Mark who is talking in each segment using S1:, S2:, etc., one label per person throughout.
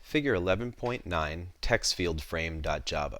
S1: Figure 11.9 TextFieldFrame.java.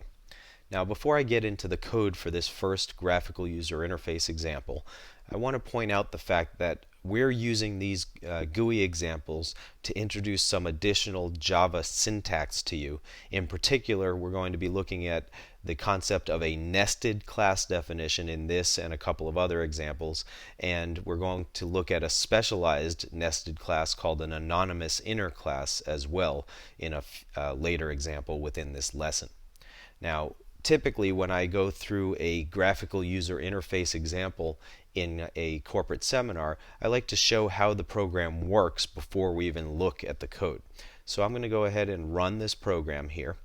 S1: Now before I get into the code for this first graphical user interface example, I want to point out the fact that we're using these GUI examples to introduce some additional Java syntax to you. In particular, we're going to be looking at the concept of a nested class definition in this and a couple of other examples, and we're going to look at a specialized nested class called an anonymous inner class as well in a later example within this lesson. Now, typically when I go through a graphical user interface example in a corporate seminar, I like to show how the program works before we even look at the code. So I'm going to go ahead and run this program here.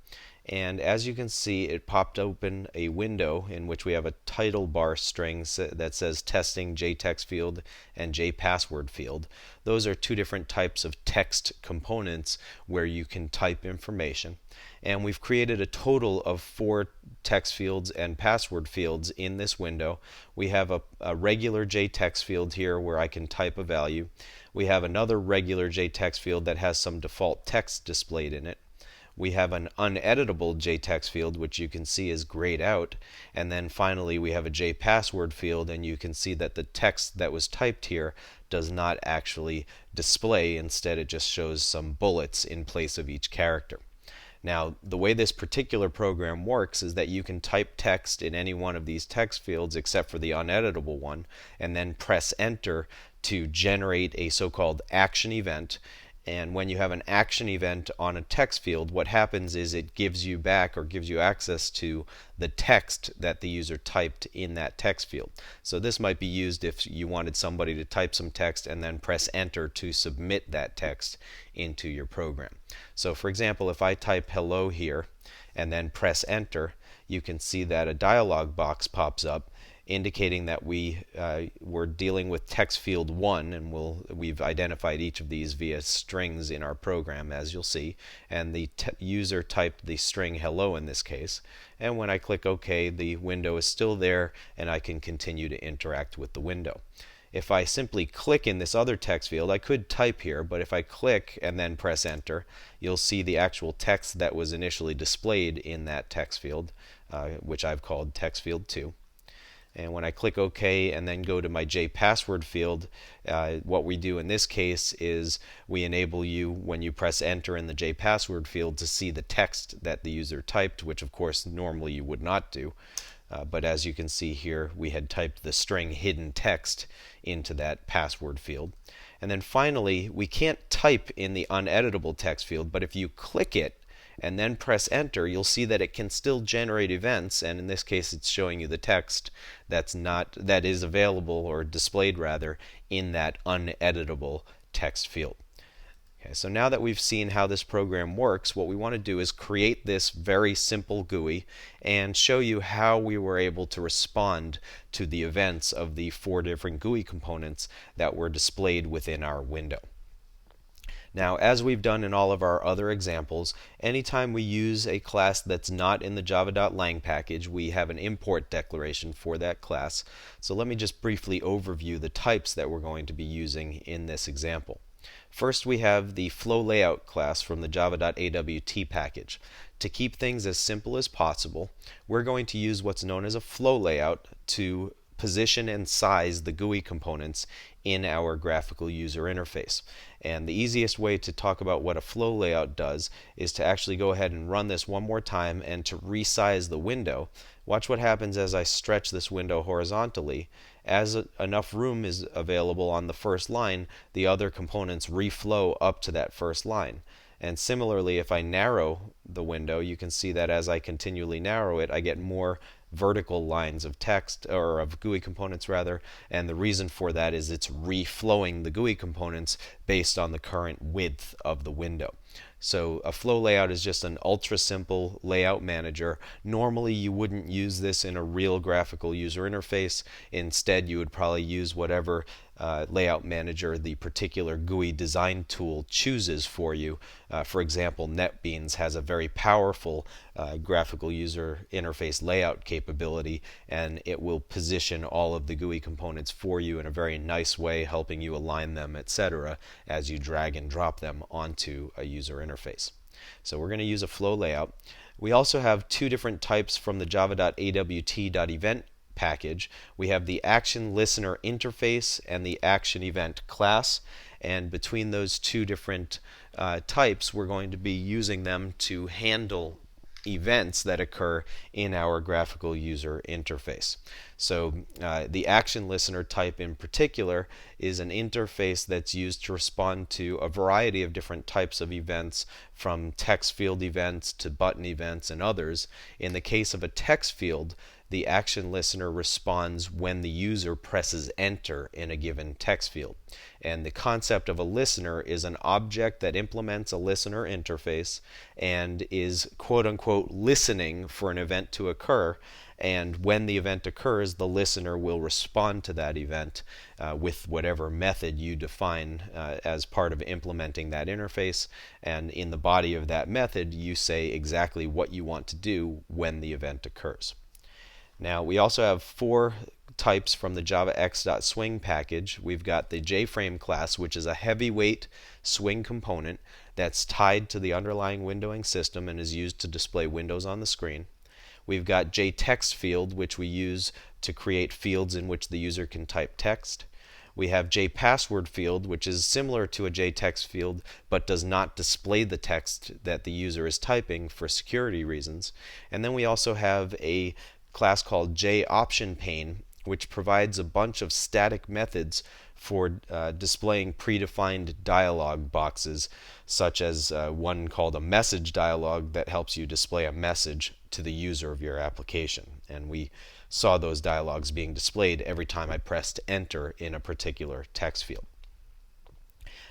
S1: And as you can see, it popped open a window in which we have a title bar string that says testing JTextField and JPasswordField. Those are two different types of text components where you can type information. And we've created a total of 4 text fields and password fields in this window. We have a regular JText field here where I can type a value. We have another regular JText field that has some default text displayed in it. We have an uneditable JText field, which you can see is grayed out. And then finally we have a JPassword field, and you can see that the text that was typed here does not actually display. Instead, it just shows some bullets in place of each character. Now, the way this particular program works is that you can type text in any one of these text fields except for the uneditable one, and then press enter to generate a so-called action event. And when you have an action event on a text field, what happens is it gives you back or gives you access to the text that the user typed in that text field. So this might be used if you wanted somebody to type some text and then press enter to submit that text into your program. So for example, if I type hello here and then press enter, you can see that a dialog box pops up indicating that we're dealing with text field 1, and we've identified each of these via strings in our program, as you'll see, and the user typed the string hello in this case. And when I click OK, the window is still there and I can continue to interact with the window. If I simply click in this other text field, I could type here, but if I click and then press enter, you'll see the actual text that was initially displayed in that text field, which I've called text field 2. And when I click OK and then go to my JPassword field, what we do in this case is we enable you, when you press enter in the JPassword field, to see the text that the user typed, which of course normally you would not do. But as you can see here, we had typed the string hidden text into that password field. And then finally, we can't type in the uneditable text field, but if you click it and then press enter, you'll see that it can still generate events, and in this case it's showing you the text that is available, or displayed rather, in that uneditable text field. Okay, so now that we've seen how this program works, what we want to do is create this very simple GUI and show you how we were able to respond to the events of the 4 different GUI components that were displayed within our window. Now, as we've done in all of our other examples, anytime we use a class that's not in the java.lang package, we have an import declaration for that class. So let me just briefly overview the types that we're going to be using in this example. First, we have the flow layout class from the java.awt package. To keep things as simple as possible, we're going to use what's known as a flow layout to position and size the GUI components in our graphical user interface. And the easiest way to talk about what a flow layout does is to actually go ahead and run this one more time and to resize the window. Watch what happens as I stretch this window horizontally. As enough room is available on the first line, the other components reflow up to that first line. And similarly, if I narrow the window, you can see that as I continually narrow it, I get more vertical lines of text, or of GUI components rather, and the reason for that is it's reflowing the GUI components based on the current width of the window. So a flow layout is just an ultra simple layout manager. Normally you wouldn't use this in a real graphical user interface. Instead, you would probably use whatever layout manager the particular GUI design tool chooses for you. For example, NetBeans has a very powerful graphical user interface layout capability, and it will position all of the GUI components for you in a very nice way, helping you align them, etc., as you drag and drop them onto a user interface. So we're going to use a flow layout. We also have two different types from the java.awt.event package. We have the action listener interface and the action event class, and between those two different types, we're going to be using them to handle events that occur in our graphical user interface. So the action listener type in particular is an interface that's used to respond to a variety of different types of events, from text field events to button events and others. In the case of a text field, the action listener responds when the user presses enter in a given text field. And the concept of a listener is an object that implements a listener interface and is quote unquote listening for an event to occur. And when the event occurs, the listener will respond to that event with whatever method you define as part of implementing that interface. And in the body of that method, you say exactly what you want to do when the event occurs. Now, we also have four types from the javax.swing package. We've got the JFrame class, which is a heavyweight swing component that's tied to the underlying windowing system and is used to display windows on the screen. We've got JTextField, which we use to create fields in which the user can type text. We have JPasswordField, which is similar to a JTextField but does not display the text that the user is typing for security reasons. And then we also have a class called JOptionPane, which provides a bunch of static methods for displaying predefined dialog boxes, such as one called a message dialog that helps you display a message to the user of your application. And we saw those dialogs being displayed every time I pressed enter in a particular text field.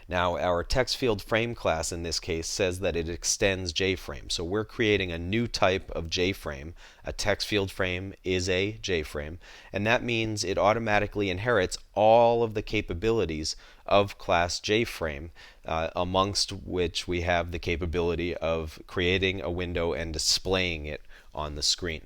S1: Now, our TextFieldFrame class in this case says that it extends JFrame. So we're creating a new type of JFrame. A TextFieldFrame is a JFrame, and that means it automatically inherits all of the capabilities of class JFrame, amongst which we have the capability of creating a window and displaying it on the screen.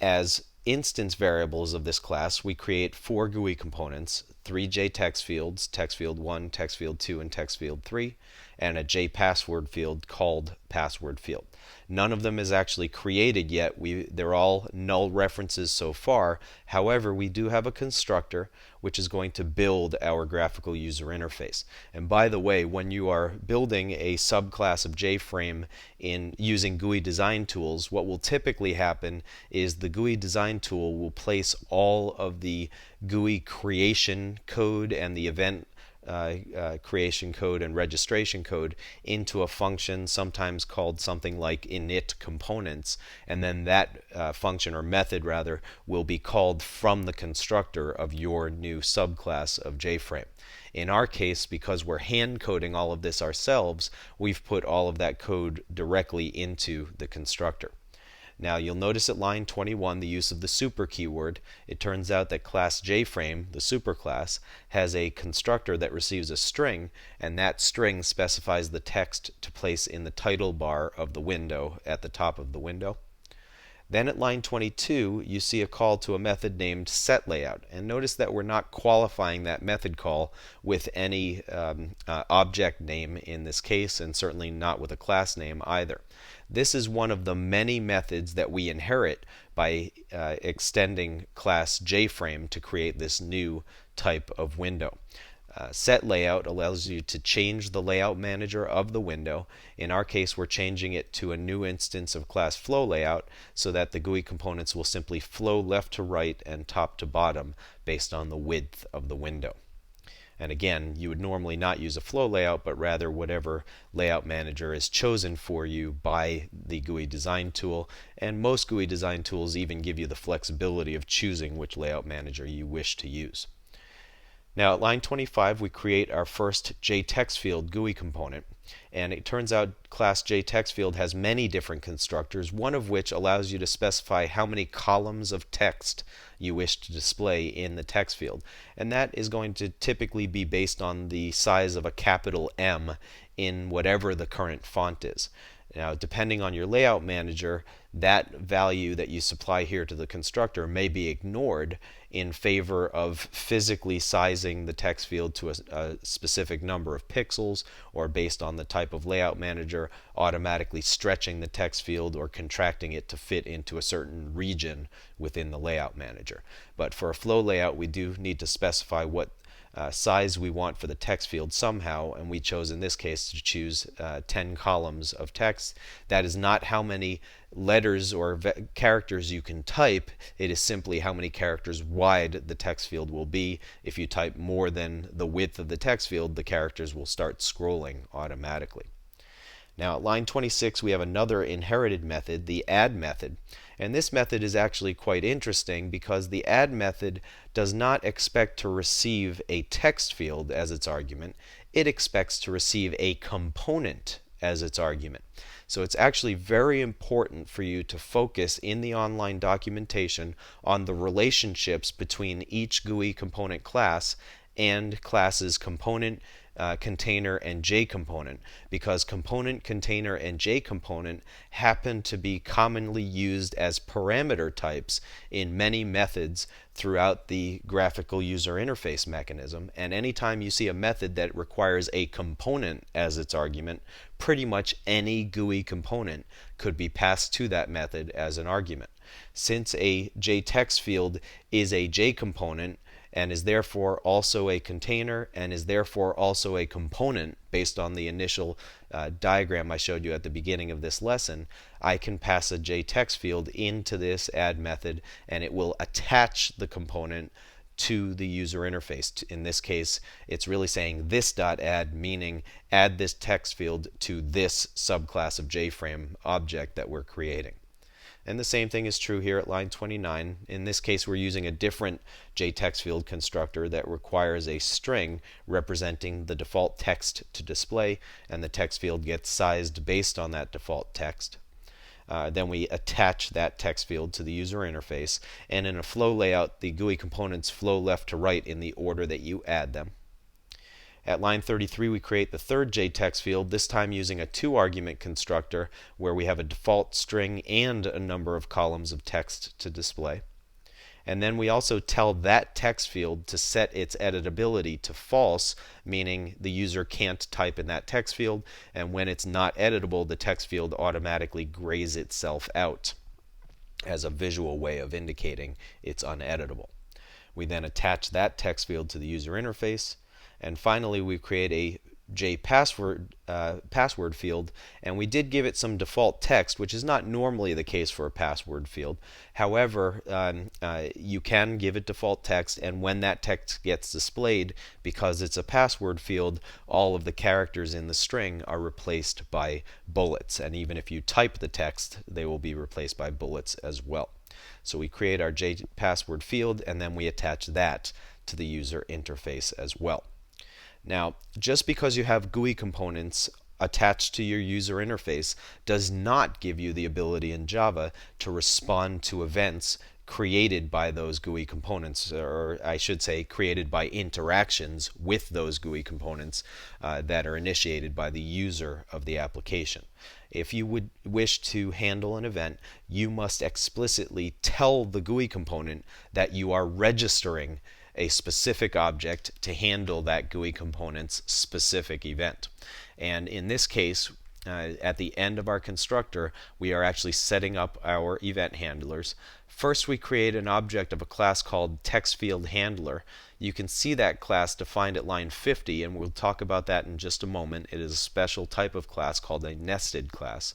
S1: As instance variables of this class, we create four GUI components, three JText fields, TextField1, TextField2, and TextField3, and a JPassword field called passwordField. None of them is actually created yet. They're all null references so far. However, we do have a constructor which is going to build our graphical user interface. And by the way, when you are building a subclass of JFrame in using GUI design tools, what will typically happen is the GUI design tool will place all of the GUI creation code and the event creation code and registration code into a function, sometimes called something like init components, and then that function, or method rather, will be called from the constructor of your new subclass of JFrame. In our case, because we're hand coding all of this ourselves, we've put all of that code directly into the constructor. Now you'll notice at line 21 the use of the super keyword. It turns out that class JFrame, the superclass, has a constructor that receives a string, and that string specifies the text to place in the title bar of the window at the top of the window. Then at line 22 you see a call to a method named setLayout, and notice that we're not qualifying that method call with any object name in this case, and certainly not with a class name either. This is one of the many methods that we inherit by extending class JFrame to create this new type of window. SetLayout allows you to change the layout manager of the window. In our case, we're changing it to a new instance of class flowLayout so that the GUI components will simply flow left to right and top to bottom based on the width of the window. And again, you would normally not use a flow layout, but rather whatever layout manager is chosen for you by the GUI design tool. And most GUI design tools even give you the flexibility of choosing which layout manager you wish to use. Now at line 25 we create our first JTextField GUI component, and it turns out class JTextField has many different constructors, one of which allows you to specify how many columns of text you wish to display in the text field, and that is going to typically be based on the size of a capital M in whatever the current font is. Now, depending on your layout manager, that value that you supply here to the constructor may be ignored in favor of physically sizing the text field to a specific number of pixels, or based on the type of layout manager, automatically stretching the text field or contracting it to fit into a certain region within the layout manager. But for a flow layout, we do need to specify what size we want for the text field somehow, and we chose in this case to choose 10 columns of text. That is not how many letters or characters you can type. It is simply how many characters wide the text field will be. If you type more than the width of the text field, the characters will start scrolling automatically. Now at line 26 we have another inherited method, the add method. And this method is actually quite interesting because the add method does not expect to receive a text field as its argument. It expects to receive a component as its argument. So it's actually very important for you to focus in the online documentation on the relationships between each GUI component class and classes component, container, and JComponent, because component, container, and JComponent happen to be commonly used as parameter types in many methods throughout the graphical user interface mechanism. And anytime you see a method that requires a component as its argument, pretty much any GUI component could be passed to that method as an argument. Since a JTextField is a JComponent, and is therefore also a container, and is therefore also a component based on the initial diagram I showed you at the beginning of this lesson, I can pass a JTextField into this add method, and it will attach the component to the user interface. In this case, it's really saying this.add, meaning add this text field to this subclass of JFrame object that we're creating. And the same thing is true here at line 29. In this case, we're using a different JTextField constructor that requires a string representing the default text to display, and the text field gets sized based on that default text. Then we attach that text field to the user interface, and in a flow layout, the GUI components flow left to right in the order that you add them. At line 33, we create the third JTextField, this time using a 2-argument constructor where we have a default string and a number of columns of text to display. And then we also tell that text field to set its editability to false, meaning the user can't type in that text field, and when it's not editable, the text field automatically grays itself out as a visual way of indicating it's uneditable. We then attach that text field to the user interface. And finally, we create a JPassword password field, and we did give it some default text, which is not normally the case for a password field. However, you can give it default text, and when that text gets displayed, because it's a password field, all of the characters in the string are replaced by bullets. And even if you type the text, they will be replaced by bullets as well. So we create our JPassword field, and then we attach that to the user interface as well. Now, just because you have GUI components attached to your user interface does not give you the ability in Java to respond to events created by those GUI components, or I should say created by interactions with those GUI components that are initiated by the user of the application. If you would wish to handle an event, you must explicitly tell the GUI component that you are registering a specific object to handle that GUI component's specific event. And in this case, at the end of our constructor, we are actually setting up our event handlers. First, we create an object of a class called TextFieldHandler. You can see that class defined at line 50, and we'll talk about that in just a moment. It is a special type of class called a nested class.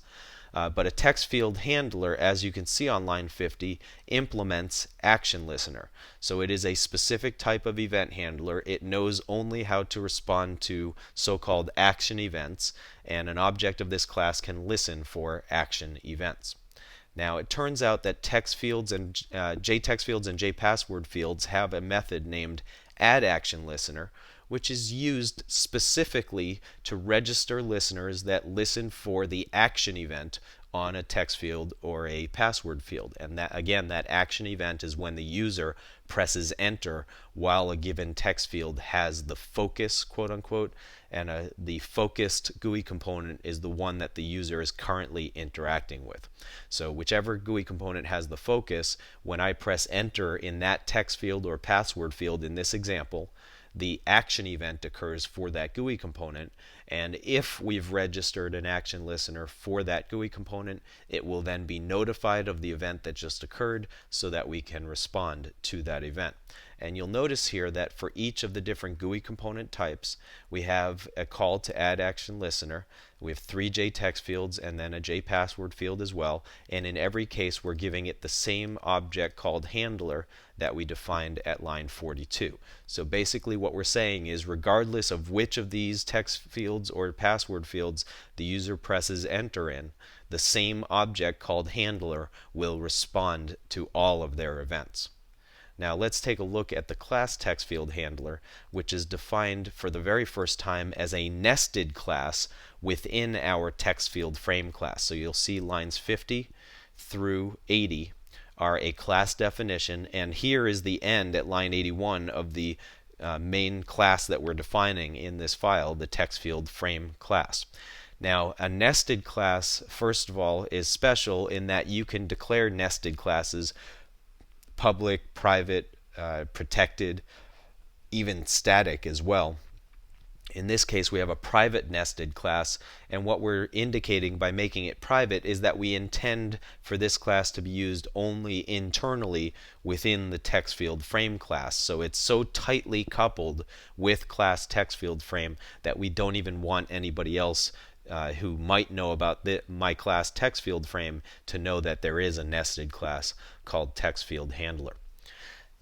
S1: But a text field handler, as you can see on line 50, implements action listener. So it is a specific type of event handler. It knows only how to respond to so-called action events, and an object of this class can listen for action events. Now, it turns out that text fields and JTextFields and JPassword fields have a method named addActionListener, which is used specifically to register listeners that listen for the action event on a text field or a password field. And that, again, that action event is when the user presses enter while a given text field has the focus, quote unquote, and the focused GUI component is the one that the user is currently interacting with. So whichever GUI component has the focus, when I press enter in that text field or password field in this example, the action event occurs for that GUI component, and if we've registered an action listener for that GUI component, it will then be notified of the event that just occurred so that we can respond to that event. And you'll notice here that for each of the different GUI component types, we have a call to add action listener. We have 3 JText fields and then a JPassword field as well. And in every case, we're giving it the same object called handler that we defined at line 42. So basically what we're saying is regardless of which of these text fields or password fields the user presses enter in, the same object called handler will respond to all of their events. Now let's take a look at the class TextField handler, which is defined for the very first time as a nested class within our TextFieldFrame class. So you'll see lines 50 through 80 are a class definition, and here is the end at line 81 of the main class that we're defining in this file, the TextFieldFrame class. Now, a nested class, first of all, is special in that you can declare nested classes public, private, protected, even static as well. In this case, we have a private nested class, and what we're indicating by making it private is that we intend for this class to be used only internally within the TextFieldFrame class. So it's so tightly coupled with class TextFieldFrame that we don't even want anybody else who might know about my class TextFieldFrame to know that there is a nested class called TextFieldHandler.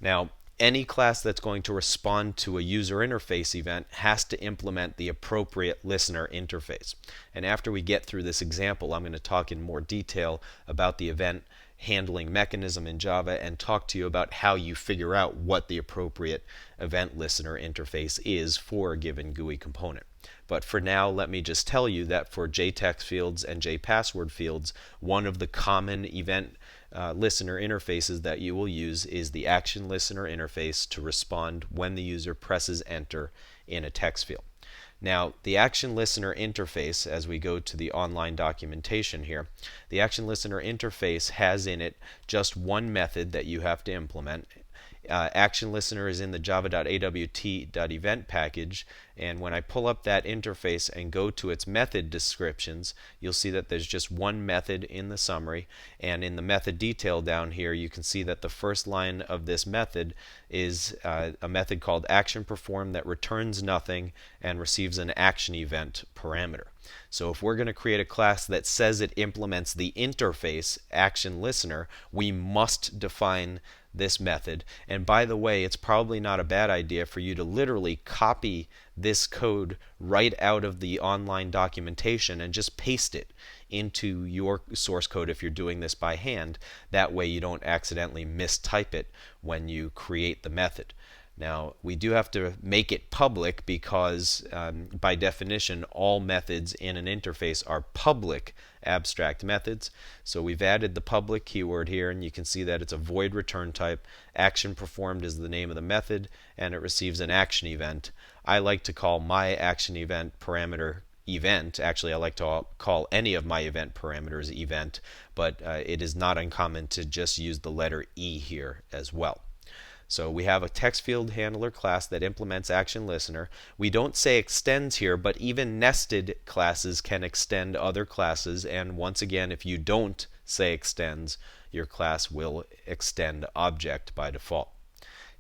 S1: Now, any class that's going to respond to a user interface event has to implement the appropriate listener interface. And after we get through this example, I'm going to talk in more detail about the event handling mechanism in Java and talk to you about how you figure out what the appropriate event listener interface is for a given GUI component. But for now, let me just tell you that for JText fields and JPassword fields, one of the common event listener interfaces that you will use is the action listener interface to respond when the user presses enter in a text field. Now, the action listener interface, as we go to the online documentation here, the action listener interface has in it just one method that you have to implement. Action listener is in the java.awt.event package, and when I pull up that interface and go to its method descriptions, you'll see that there's just one method in the summary, and in the method detail down here you can see that the first line of this method is a method called actionPerform that returns nothing and receives an action event parameter. So if we're going to create a class that says it implements the interface action listener, we must define this method. And by the way, it's probably not a bad idea for you to literally copy this code right out of the online documentation and just paste it into your source code if you're doing this by hand. That way you don't accidentally mistype it when you create the method. Now, we do have to make it public because by definition all methods in an interface are public abstract methods. So we've added the public keyword here, and you can see that it's a void return type. Action performed is the name of the method, and it receives an action event. I like to call my action event parameter event. Actually, I like to call any of my event parameters event, but it is not uncommon to just use the letter E here as well. So we have a TextField handler class that implements action listener. We don't say extends here, but even nested classes can extend other classes, and once again, if you don't say extends, your class will extend object by default.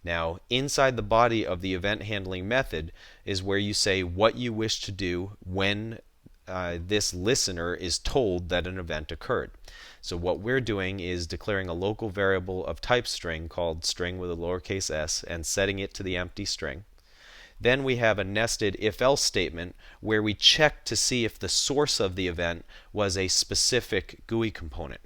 S1: Now, inside the body of the event handling method is where you say what you wish to do when this listener is told that an event occurred. So what we're doing is declaring a local variable of type string called string with a lowercase s and setting it to the empty string. Then we have a nested if-else statement where we check to see if the source of the event was a specific GUI component.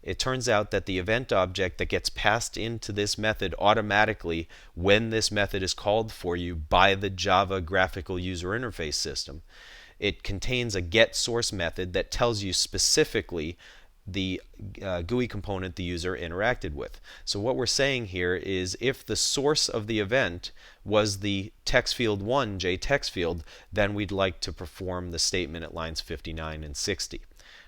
S1: It turns out that the event object that gets passed into this method automatically when this method is called for you by the Java graphical user interface system, it contains a getSource method that tells you specifically the GUI component the user interacted with. So what we're saying here is if the source of the event was the TextField1 JTextField, then we'd like to perform the statement at lines 59 and 60.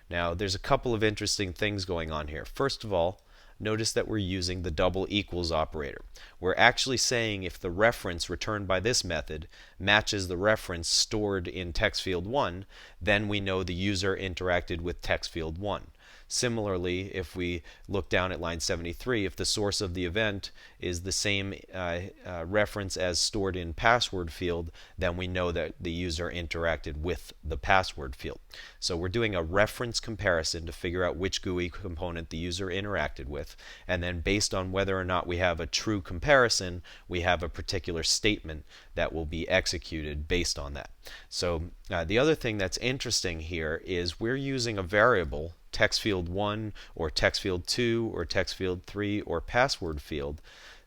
S1: Now there's a couple of interesting things going on here. First of all, notice that we're using the double equals operator. We're actually saying if the reference returned by this method matches the reference stored in TextField1, then we know the user interacted with TextField1. Similarly, if we look down at line 73, if the source of the event is the same reference as stored in password field, then we know that the user interacted with the password field. So we're doing a reference comparison to figure out which GUI component the user interacted with, and then based on whether or not we have a true comparison, we have a particular statement that will be executed based on that. So the other thing that's interesting here is we're using a variable, TextField1 or TextField2 or TextField3 or password field,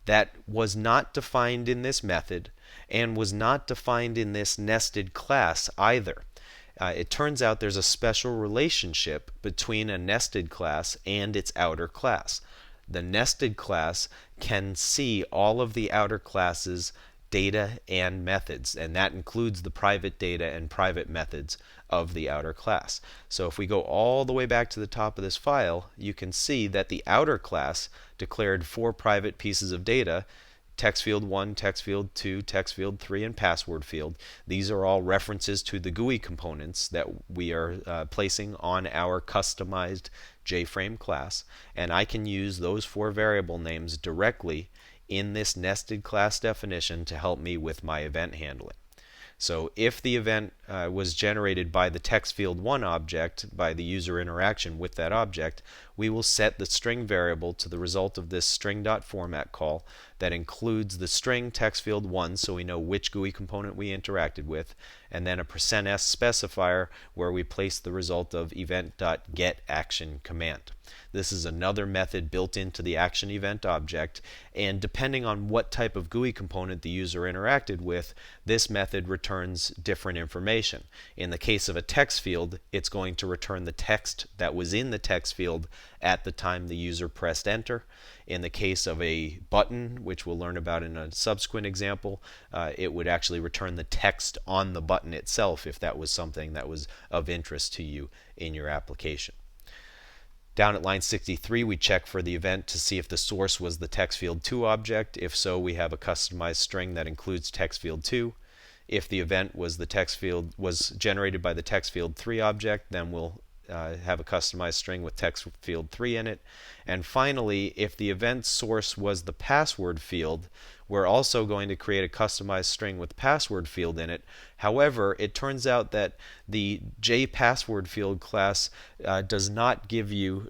S1: that was not defined in this method and was not defined in this nested class either. It turns out there's a special relationship between a nested class and its outer class. The nested class can see all of the outer classes' data and methods, and that includes the private data and private methods of the outer class. So if we go all the way back to the top of this file, you can see that the outer class declared 4 private pieces of data: TextField1, TextField2, TextField3, and password field. These are all references to the GUI components that we are placing on our customized JFrame class, and I can use those 4 variable names directly in this nested class definition to help me with my event handling. So if the event was generated by the TextField1 object, by the user interaction with that object, we will set the string variable to the result of this string.format call that includes the string TextField1, so we know which GUI component we interacted with, and then a %s specifier where we place the result of event.getAction command. This is another method built into the action event object, and depending on what type of GUI component the user interacted with, this method returns different information. In the case of a text field, it's going to return the text that was in the text field at the time the user pressed enter. In the case of a button, which we'll learn about in a subsequent example, it would actually return the text on the button itself if that was something that was of interest to you in your application. Down at line 63, we check for the event to see if the source was the TextField2 object. If so, we have a customized string that includes TextField2. If the event was generated by the TextField3 object, then we'll have a customized string with TextField3 in it. And finally, if the event source was the password field, we're also going to create a customized string with password field in it. However, it turns out that the JPasswordField class does not give you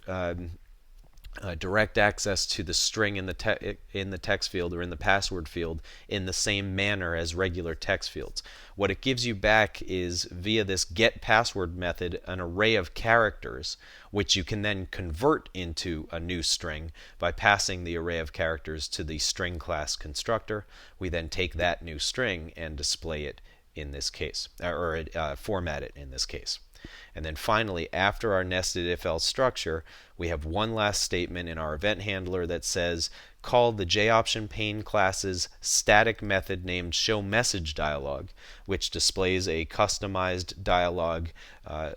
S1: direct access to the string in the text field or in the password field in the same manner as regular text fields. What it gives you back is, via this getPassword method, an array of characters which you can then convert into a new string by passing the array of characters to the string class constructor. We then take that new string and display it in this case, or format it in this case. And then finally, after our nested if-else structure, we have one last statement in our event handler that says, call the JOptionPane class's static method named showMessageDialog, which displays a customized dialog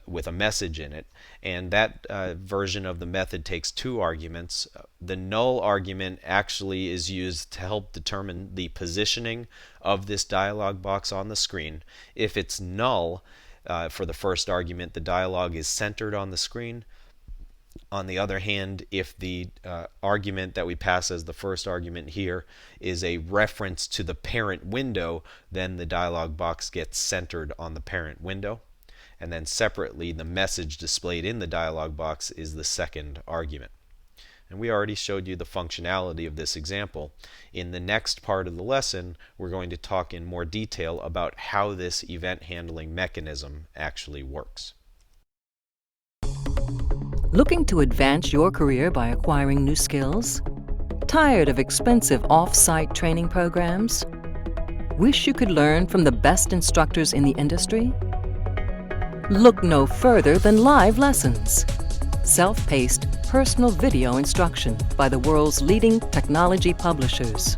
S1: with a message in it. And that version of the method takes 2 arguments. The null argument actually is used to help determine the positioning of this dialog box on the screen. If it's null, for the first argument, the dialog is centered on the screen. On the other hand, if the argument that we pass as the first argument here is a reference to the parent window, then the dialog box gets centered on the parent window. And then separately, the message displayed in the dialog box is the second argument. And we already showed you the functionality of this example. In the next part of the lesson, we're going to talk in more detail about how this event handling mechanism actually works.
S2: Looking to advance your career by acquiring new skills? Tired of expensive off-site training programs? Wish you could learn from the best instructors in the industry? Look no further than live lessons. self-paced, personal video instruction by the world's leading technology publishers.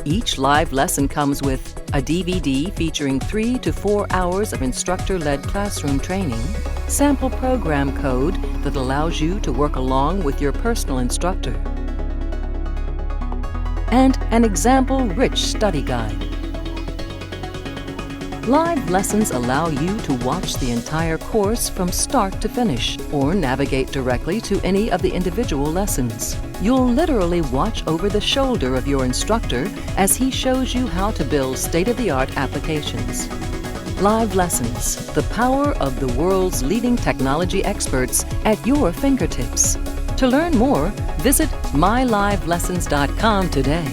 S2: Each live lesson comes with a DVD featuring 3 to 4 hours of instructor-led classroom training, sample program code that allows you to work along with your personal instructor, and an example-rich study guide. Live lessons allow you to watch the entire course from start to finish, or navigate directly to any of the individual lessons. You'll literally watch over the shoulder of your instructor as he shows you how to build state-of-the-art applications. Live lessons, the power of the world's leading technology experts at your fingertips. To learn more, visit mylivelessons.com today.